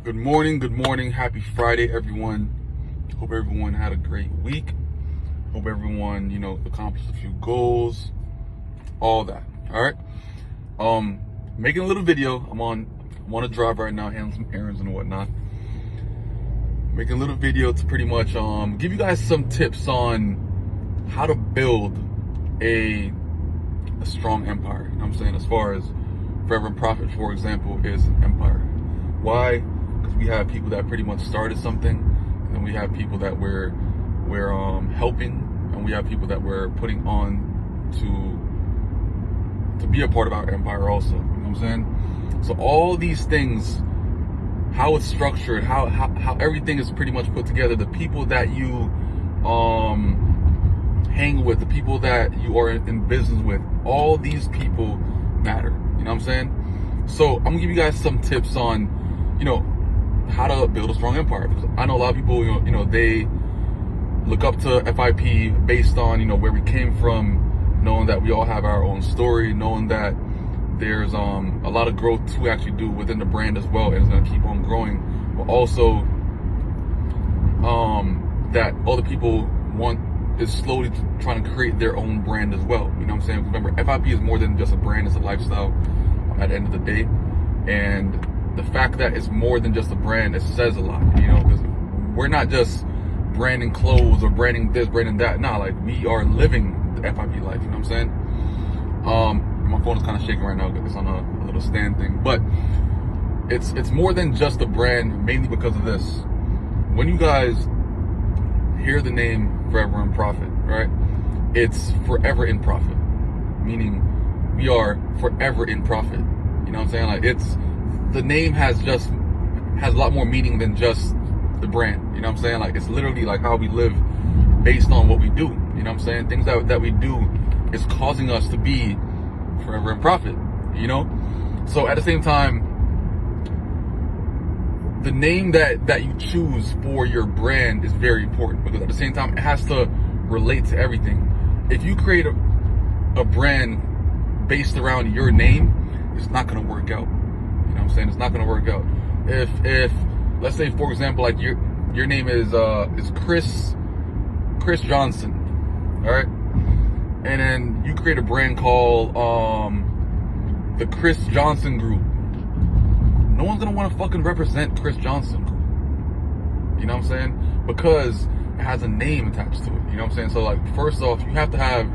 Good morning, happy Friday, everyone. Hope everyone had a great week. Hope everyone, accomplished a few goals, all that. All right. Making a little video. I'm on a drive right now, handling some errands and whatnot. Making a little video to pretty much give you guys some tips on how to build a strong empire. You know what I'm saying? As far as Forever and Profit, for example, is an empire. Why? Because we have people that pretty much started something, and then we have people that we're helping, and we have people that we're putting on to be a part of our empire also. You know what I'm saying? So all these things, how it's structured, how everything is pretty much put together, the people that you hang with, the people that you are in business with, all these people matter. You know what I'm saying? So I'm gonna give you guys some tips on, how to build a strong empire. Because I know a lot of people, they look up to FIP based on, where we came from, knowing that we all have our own story, knowing that there's a lot of growth to actually do within the brand as well, and it's gonna keep on growing. But also, that other people is slowly trying to create their own brand as well. You know what I'm saying? Remember, FIP is more than just a brand; it's a lifestyle. At the end of the day, and the fact that it's more than just a brand, it says a lot, because we're not just branding clothes or branding this, branding that. Nah, like, we are living the FIP life, you know what I'm saying? My phone is kind of shaking right now because it's on a little stand thing, but it's more than just a brand, mainly because of this. When you guys hear the name Forever in Profit, right? It's forever in profit, meaning we are forever in profit. You know what I'm saying? Like, the name has a lot more meaning than just the brand. You know what I'm saying? Like, it's literally like how we live based on what we do. You know what I'm saying? Things that we do is causing us to be forever in profit, So at the same time, the name that you choose for your brand is very important, because at the same time, it has to relate to everything. If you create a brand based around your name, it's not going to work out. You know what I'm saying? It's not going to work out. If let's say, for example, like your name is Chris Johnson, all right? And then you create a brand called the Chris Johnson Group. No one's going to want to fucking represent Chris Johnson Group. You know what I'm saying? Because it has a name attached to it. You know what I'm saying? So, like, first off, you have to have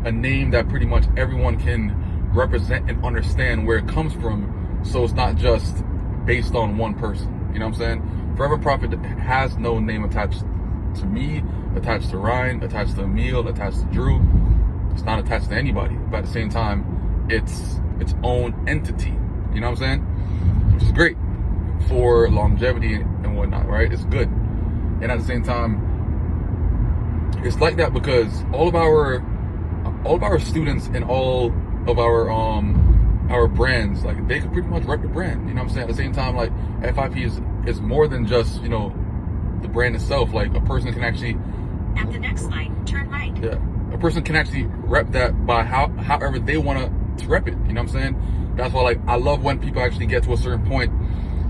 a name that pretty much everyone can represent and understand where it comes from, so it's not just based on one person. You know what I'm saying? Forever Profit has no name attached to me, attached to Ryan, attached to Emil, attached to Drew. It's not attached to anybody, but at the same time, it's its own entity. You know what I'm saying? Which is great for longevity and whatnot, right? It's good. And at the same time, it's like that because all of our students and all of our brands, like, they could pretty much rep the brand. You know what I'm saying? At the same time, like, FIP is more than just, the brand itself. Like, a person can actually, at the next line, turn right. Yeah. A person can actually rep that by however they want to rep it. You know what I'm saying? That's why, like, I love when people actually get to a certain point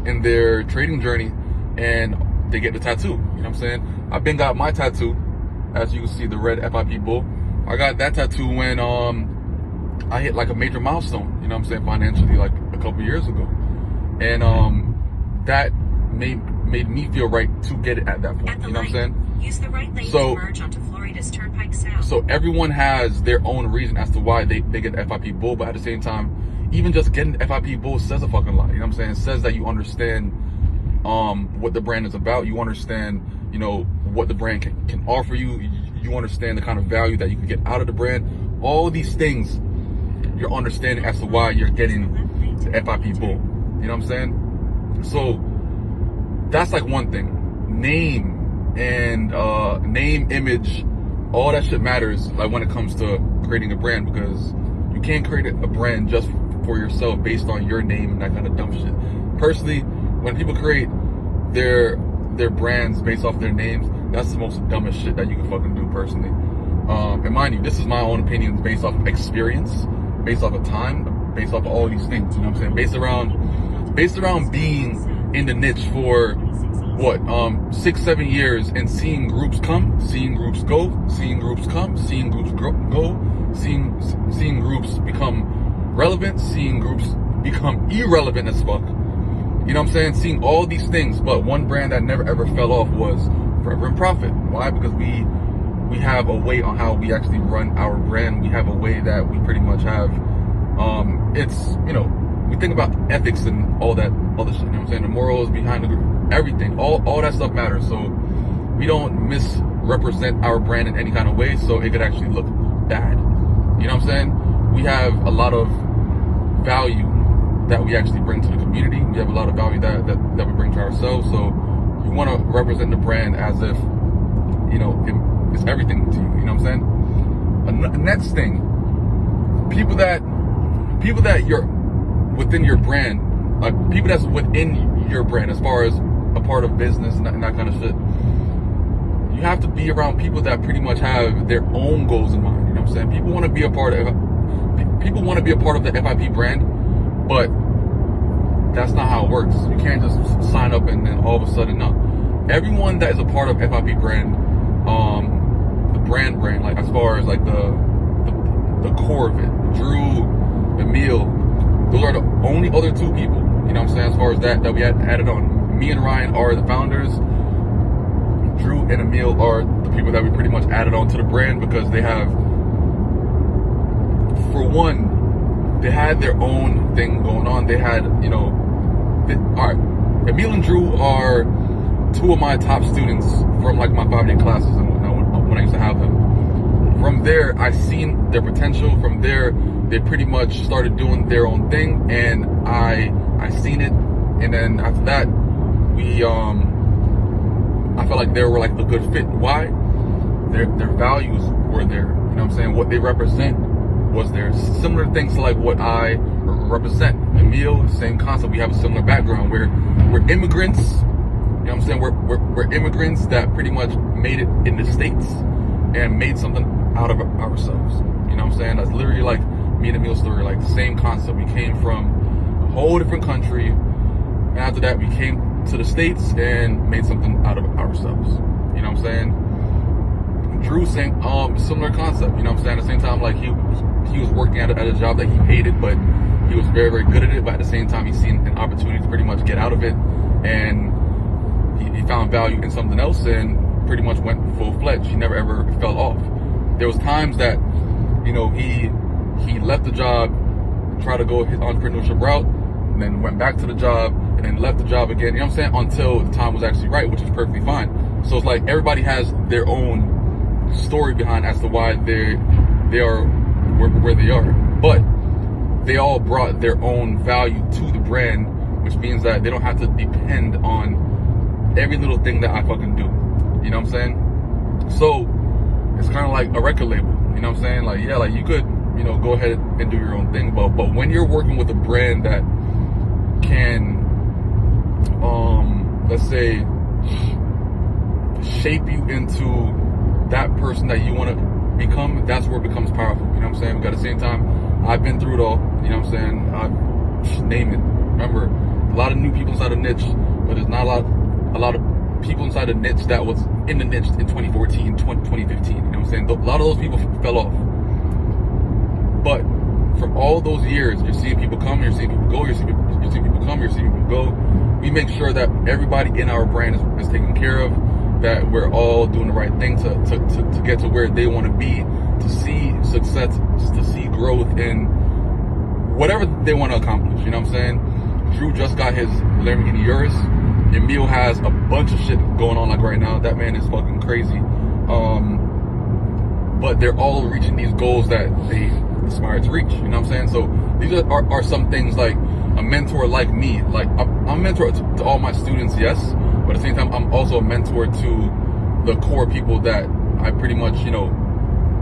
in their trading journey and they get the tattoo. You know what I'm saying? I've been got my tattoo, as you can see, the red FIP bull. I got that tattoo when I hit like a major milestone, you know what I'm saying, financially, like a couple years ago. And that made me feel right to get it at that point. You know what I'm saying? Use the right lane to merge onto Florida's Turnpike South. So everyone has their own reason as to why they get the FIP bull, but at the same time, even just getting the FIP bull says a fucking lot. You know what I'm saying? It says that you understand what the brand is about. You understand, what the brand can offer you. You understand the kind of value that you can get out of the brand. All of these things, you're understanding as to why you're getting the FIP bull. You know what I'm saying? So that's like one thing. Name and name, image, all that shit matters, like, when it comes to creating a brand, because you can't create a brand just for yourself based on your name and that kind of dumb shit. Personally, when people create their brands based off their names, that's the most dumbest shit that you can fucking do, personally. And mind you, this is my own opinions based off of experience, based off of time, based off of all these things, you know what I'm saying? Based around being in the niche for what, 6-7 years, and seeing groups come, seeing groups go, seeing groups come, seeing groups go, seeing groups become relevant, seeing groups become irrelevant as fuck. You know what I'm saying? Seeing all these things, but one brand that never ever fell off was Forever and Profit. Why? Because we have a way on how we actually run our brand. We have a way that we pretty much have, it's, you know, we think about ethics and all that other shit, you know what I'm saying? The morals behind the group, everything, all that stuff matters. So we don't misrepresent our brand in any kind of way, so it could actually look bad. You know what I'm saying? We have a lot of value that we actually bring to the community. We have a lot of value that we bring to ourselves. So you want to represent the brand as if, you know, it's everything to you. You know what I'm saying? Next thing, people that you're within your brand, like people that's within your brand, as far as a part of business and that kind of shit. You have to be around people that pretty much have their own goals in mind. You know what I'm saying? People want to be a part of the FIP brand, but that's not how it works. You can't just sign up and then all of a sudden, no. Everyone that is a part of FIP brand, the brand, like as far as like the core of it, Drew, Emil, those are the only other two people, you know what I'm saying, as far as that we had added on. Me and Ryan are the founders. Drew and Emil are the people that we pretty much added on to the brand because they have, for one, they had their own thing going on. They had, you know, all right, Emil and Drew are two of my top students from like my 5-day classes and whatnot when I used to have them. From there, I seen their potential. From there, they pretty much started doing their own thing, and I seen it. And then after that, I felt like they were like a good fit. Why? Their values were there. You know what I'm saying? What they represent was there. Similar things to like what I represent. Emil, same concept. We have a similar background. We're immigrants. You know what I'm saying? We're immigrants that pretty much made it in the States and made something out of ourselves. You know what I'm saying? That's literally like me and Emil's story. Like the same concept. We came from a whole different country, and after that we came to the States and made something out of ourselves. You know what I'm saying? Drew saying similar concept. You know what I'm saying? At the same time, like he was working at a job that he hated, but he was very, very good at it. But at the same time, he's seen an opportunity to pretty much get out of it, and he found value in something else and pretty much went full-fledged. He never ever fell off. There was times that, you know, he left the job, tried to go his entrepreneurship route, and then went back to the job, and then left the job again, you know what I'm saying, until the time was actually right, which is perfectly fine. So it's like everybody has their own story behind as to why they are where they are. But they all brought their own value to the brand, which means that they don't have to depend on every little thing that I fucking do. You know what I'm saying? So it's kind of like a record label. You know what I'm saying? Like, yeah, like you could, you know, go ahead and do your own thing, but when you're working with a brand that can, let's say, shape you into that person that you want to become, that's where it becomes powerful. You know what I'm saying? But at the same time, I've been through it all. You know what I'm saying? Name it. Remember, a lot of new people inside the niche, but there's not a lot of people inside the niche that was in the niche in 2014, 2015. You know what I'm saying? A lot of those people fell off. But from all those years, you're seeing people come, you're seeing people go, you're seeing people come, you're seeing people go. We make sure that everybody in our brand is taken care of, that we're all doing the right thing to get to where they want to be, to see success, to see growth in whatever they want to accomplish. You know what I'm saying? Drew just got his Lamborghini Urus. Emil has a bunch of shit going on like right now. That man is fucking crazy. But they're all reaching these goals that they aspire to reach. You know what I'm saying? So these are some things like a mentor like me. Like I'm a mentor to all my students, yes. But at the same time, I'm also a mentor to the core people that I pretty much, you know,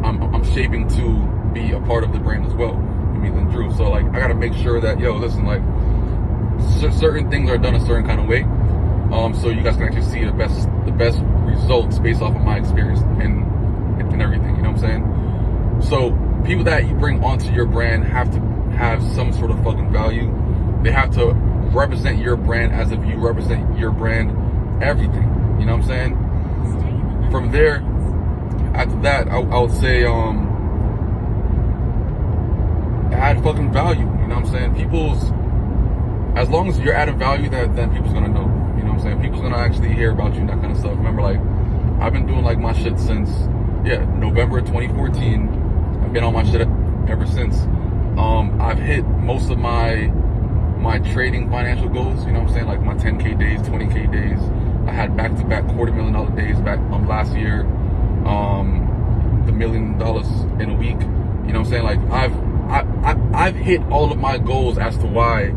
I'm shaping to be a part of the brand as well. Emil and Drew. So like I gotta make sure that, yo, listen, like certain things are done a certain kind of way. So you guys can actually see the best results based off of my experience and everything, you know what I'm saying? So people that you bring onto your brand have to have some sort of fucking value. They have to represent your brand as if you represent your brand everything. You know what I'm saying? From there, after that, I would say add fucking value. You know what I'm saying? As long as you're adding value, then people's gonna know. You know what I'm saying? People's gonna actually hear about you and that kind of stuff. Remember, like, I've been doing like my shit since November 2014. I've been on my shit ever since. I've hit most of my trading financial goals. You know what I'm saying? Like my 10K days, 20K days. I had back-to-back $250,000 days back last year. The $1 million in a week. You know what I'm saying? Like I've hit all of my goals as to why.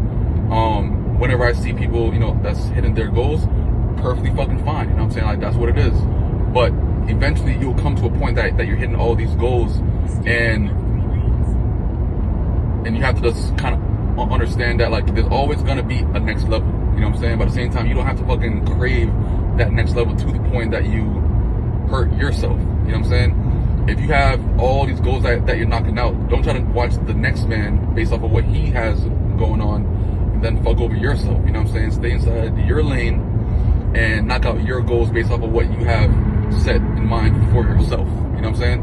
Whenever I see people, you know, that's hitting their goals, perfectly fucking fine. You know what I'm saying? Like, that's what it is. But eventually you'll come to a point that you're hitting all these goals, and you have to just kind of understand that, like, there's always going to be a next level. You know what I'm saying? But at the same time, you don't have to fucking crave that next level to the point that you hurt yourself. You know what I'm saying? If you have all these goals that you're knocking out, don't try to watch the next man based off of what he has going on, then fuck over yourself. You know what I'm saying? Stay inside your lane and knock out your goals based off of what you have set in mind for yourself. You know what I'm saying?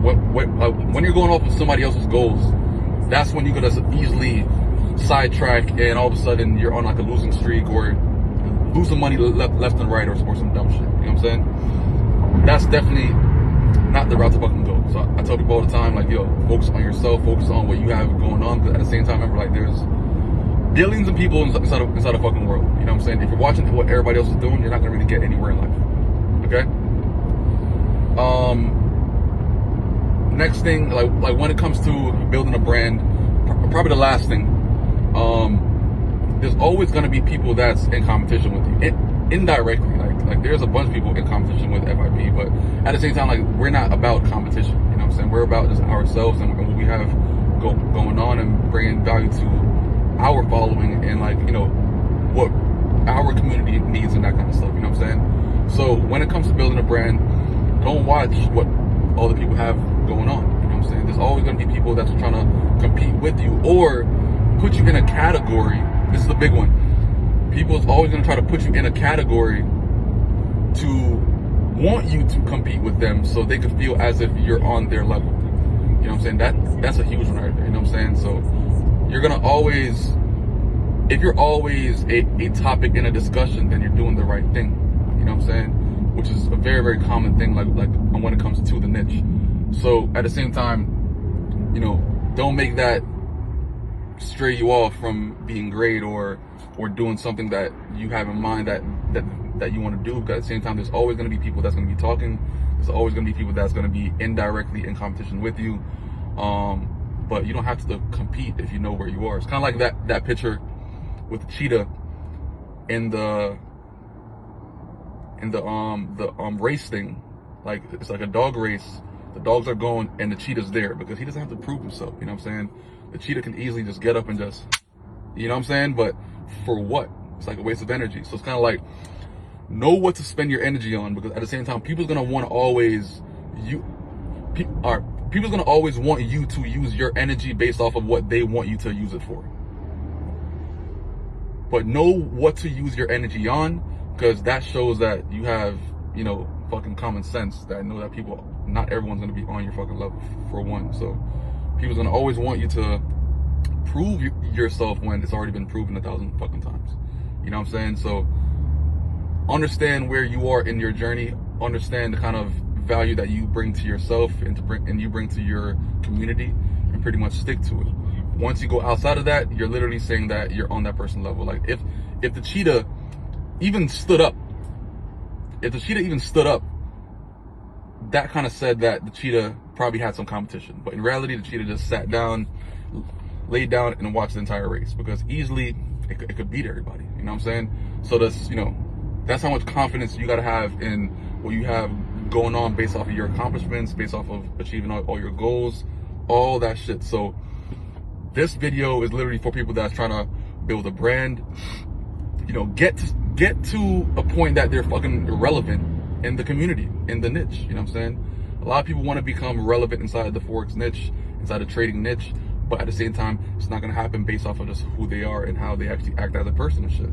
When you're going off of somebody else's goals, that's when you're gonna easily sidetrack, and all of a sudden you're on like a losing streak or losing money left and right or some dumb shit. You know what I'm saying? That's definitely not the route to fucking go. So I tell people all the time, like, yo, focus on yourself, focus on what you have going on. Because at the same time, remember, like, there's billions of people inside the fucking world. You know what I'm saying? If you're watching what everybody else is doing, you're not gonna really get anywhere in life. Okay? Next thing, like when it comes to building a brand, probably the last thing, there's always gonna be people that's in competition with you. Indirectly, like there's a bunch of people in competition with FIP, but at the same time, like, we're not about competition. You know what I'm saying? We're about just ourselves and what we have going on, and bringing value to our following, and, like, you know, what our community needs and that kind of stuff. You know what I'm saying? So when it comes to building a brand, don't watch what all the people have going on. You know what I'm saying? There's always going to be people that's trying to compete with you or put you in a category. This is the big one. People's always going to try to put you in a category to want you to compete with them so they can feel as if you're on their level. You know what I'm saying? That's a huge one right there. You know what I'm saying? So you're going to always, if you're always a topic in a discussion, then you're doing the right thing. You know what I'm saying? Which is a very, very common thing, like when it comes to the niche. So at the same time, you know, don't make that stray you off from being great or doing something that you have in mind that you want to do. Because at the same time, there's always going to be people that's going to be talking. There's always going to be people that's going to be indirectly in competition with you. But you don't have to compete if you know where you are. It's kind of like that picture with the cheetah in the race thing. Like, it's like a dog race. The dogs are going and the cheetah's there because he doesn't have to prove himself. You know what I'm saying? The cheetah can easily just get up and just, you know what I'm saying? But for what? It's like a waste of energy. So it's kind of like, know what to spend your energy on, because at the same time, people's gonna want to always people's gonna always want you to use your energy based off of what they want you to use it for. But know what to use your energy on, because that shows that you have, you know, fucking common sense. That know that not everyone's gonna be on your fucking level, for one. So people's gonna always want you to prove yourself when it's already been proven 1,000 fucking times. You know what I'm saying? So understand where you are in your journey. Understand the kind of value that you bring to yourself and you bring to your community, and pretty much stick to it. Once you go outside of that, you're literally saying that you're on that person level. Like, if the cheetah even stood up, that kind of said that the cheetah probably had some competition. But in reality, the cheetah just sat down, laid down, and watched the entire race, because easily it could beat everybody. You know what I'm saying? So that's, you know, that's how much confidence you got to have in what you have going on, based off of your accomplishments, based off of achieving all your goals, all that shit. So this video is literally for people that's trying to build a brand. You know, get to a point that they're fucking relevant in the community, in the niche. You know what I'm saying? A lot of people want to become relevant inside the Forex niche, inside the trading niche, But at the same time, it's not gonna happen based off of just who they are and how they actually act as a person and shit.